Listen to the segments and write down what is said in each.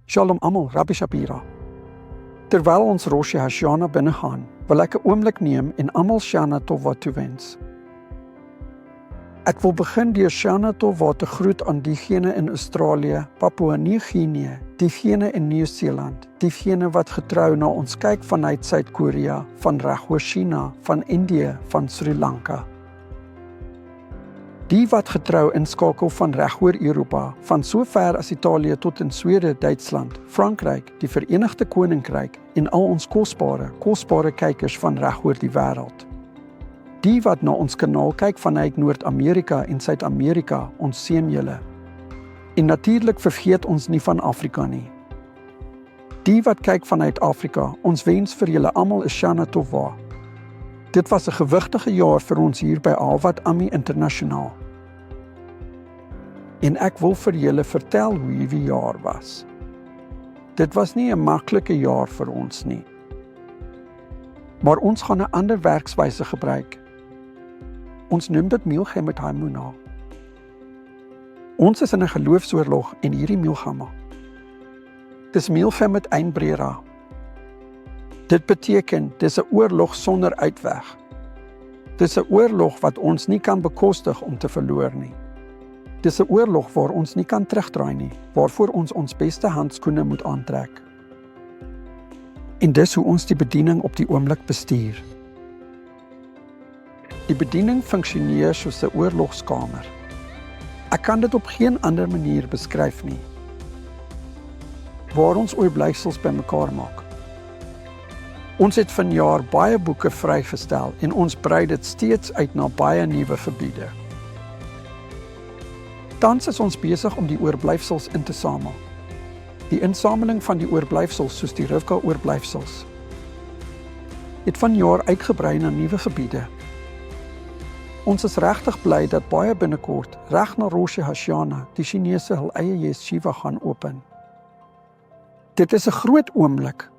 Shalom almal, Rabbi Shapira. Terwyl ons Rosh Hashanah binnegaan, wil ek 'n oomblik neem en almal Shana Tova toewens. Ek wil begin deur Shana Tova te groet aan diegene in Australië, Papua Nieu-Guinea, diegene in Nieu-Seeland, diegene wat getrou na ons kyk vanuit Suid-Korea, van regoor China, van Indië, van Sri Lanka. Die wat getrou inskakel van regoor Europa, van so ver as Italië tot in Swede, Duitsland, Frankryk, die Verenigde Koninkryk en al ons kosbare kykers van regoor die wêreld. Die wat na ons kanaal kyk vanuit Noord-Amerika en Suid-Amerika, ons seën julle. En natuurlik vergeet ons nie van Afrika nie. Die wat kyk vanuit Afrika, ons wens vir julle almal 'n Shana Tova. Dit was 'n gewigtige jaar vir ons hier by Awad Ami Internasionaal. En ek wil vir julle vertel hoe hierdie jaar was. Dit was nie 'n maklike jaar vir ons nie. Maar ons gaan 'n ander werkswyse gebruik. Ons noem dit Milchem met Haimuna. Ons is in 'n geloofsoorlog en hierdie Milchama. Dis Milchem met Einbrera. Dit beteken, dis 'n oorlog sonder uitweg. Dis 'n oorlog wat ons nie kan bekostig om te verloor nie. Dis 'n oorlog waar ons nie kan terugdraai nie, waarvoor ons ons beste handskoene moet aantrek. En dis hoe ons die bediening op die oomblik bestuur. Die bediening funksioneer soos 'n oorlogskamer. Ek kan dit op geen ander manier beskryf nie. Waar ons oorblyfsels bymekaar maak. Ons het vanjaar baie boeke vrygestel en ons brei dit steeds uit na baie nuwe gebiede. Tans is ons besig om die oorblyfsels in te samel. Die insameling van die oorblyfsels soos die Rivka oorblyfsels het vanjaar uitgebrei na nuwe gebiede. Ons is regtig bly dat baie binnekort reg na Rosh Hashanah die Chinese hul eie yeshiva gaan open. Dit is 'n groot oomblik.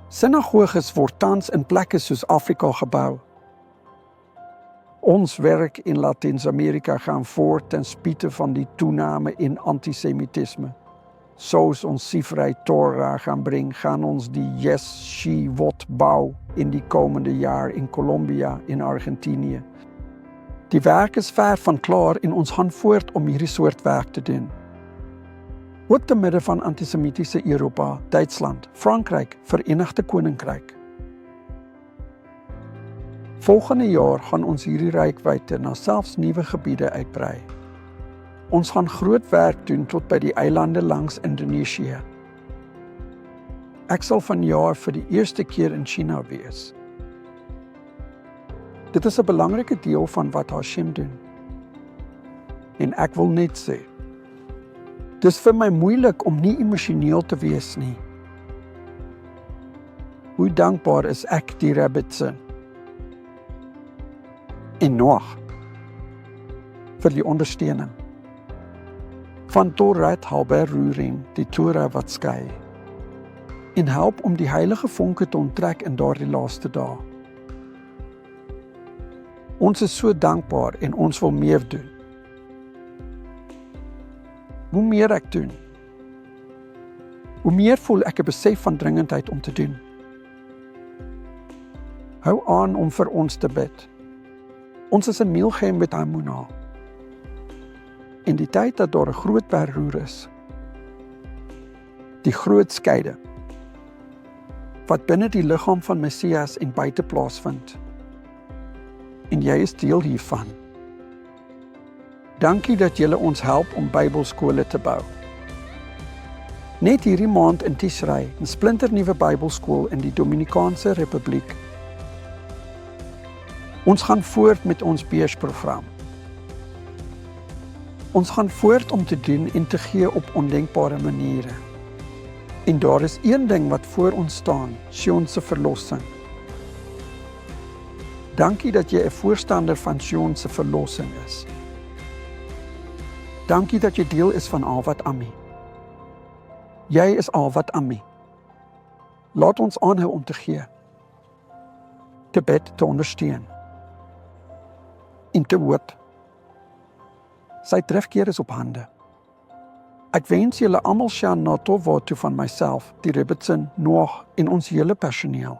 Sinagoges word tans in plekke soos Afrika gebou. Ons werk in Latins-Amerika gaan voort ten spyte van die toename in antisemitisme. Soos ons Sifrei Torah gaan bring, gaan ons die yeshivot bou in die komende jaar in Colombia en Argentinië. Die werk is ver van klaar en ons gaan voort om hierdie soort werk te doen. Ook te midde van antisemitiese Europa, Duitsland, Frankryk, Verenigde Koninkryk. Volgende jaar gaan ons hierdie reikwyte na selfs nuwe gebiede uitbrei. Ons gaan groot werk doen tot by die eilande langs Indonesië. Ek sal vanjaar vir die eerste keer in China wees. Dit is 'n belangrike deel van wat Hashem doen. En ek wil net sê, dis vir my moeilik om nie emosioneel te wees nie. Hoe dankbaar is ek die Rebbetzin en Noach vir die ondersteuning van Torat Haber-Rurim, die Torah wat skei, en help om die heilige vonke te onttrek in daardie laaste dae. Ons is so dankbaar en ons wil meer doen. Hoe meer ek doen, hoe meer voel ek 'n besef van dringendheid om te doen. Hou aan om vir ons te bid. Ons is in Milchem met Haimuna. In die tyd dat daar 'n groot verroer is, die groot skeide, wat binne die liggaam van Messias en buite plaasvind, en jy is deel hiervan. Dankie dat julle ons help om Bybelskole te bou. Net hierdie maand in Tishrei, 'n splinternuwe Bybelskool in die Dominikaanse Republiek. Ons gaan voort met ons beursprogram. Ons gaan voort om te doen en te gee op ondenkbare maniere. En daar is een ding wat voor ons staan, Sion se verlossing. Dankie dat jy 'n voorstander van Sion se verlossing is. Dankie dat jy deel is van Awad Ami. Jy is Awad Ami. Laat ons aanhou om te gee, te bid, te ondersteun en te hoop. Sy terugkeer is op hande. Ek wens julle almal Sjan na Tovo toe van myself, die Ribbitson, Noag en ons hele personeel.